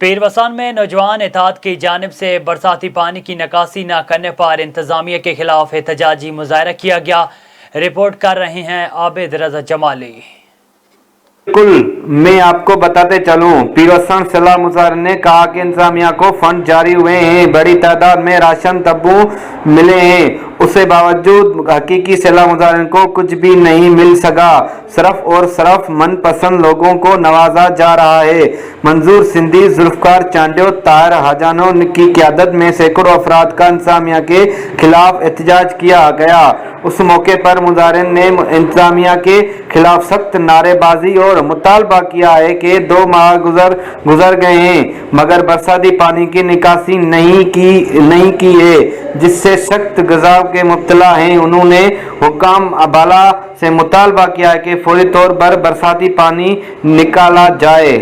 پیروسان میں نوجوان اتحاد کی جانب سے برساتی پانی کی نکاسی نہ کرنے پر انتظامیہ کے خلاف احتجاجی مظاہرہ کیا گیا۔ رپورٹ کر رہے ہیں عابد رضا جمالی۔ بالکل، میں آپ کو بتاتے چلوں، پیروسان سیلاب مظاہرے نے کہا کہ انتظامیہ کو فنڈ جاری ہوئے ہیں، بڑی تعداد میں راشن ڈبوں ملے ہیں، اسے باوجود حقیقی سیلاب مظاہرین کو کچھ بھی نہیں مل سکا، صرف اور صرف من پسند لوگوں کو نوازا جا رہا ہے۔ منظور سندھی، ذوالفقار چانڈیو، طاہر حجانو کی قیادت میں سینکڑوں افراد کا انتظامیہ کے خلاف احتجاج کیا گیا۔ اس موقع پر مظاہرین نے انتظامیہ کے خلاف سخت نعرے بازی اور مطالبہ کیا ہے کہ 2 ماہ گزر گئے ہیں مگر برساتی پانی کی نکاسی نہیں کی ہے، جس سے سخت غضب کے مبتلا ہیں۔ انہوں نے حکام بالا سے مطالبہ کیا ہے کہ فوری طور پر برساتی پانی نکالا جائے۔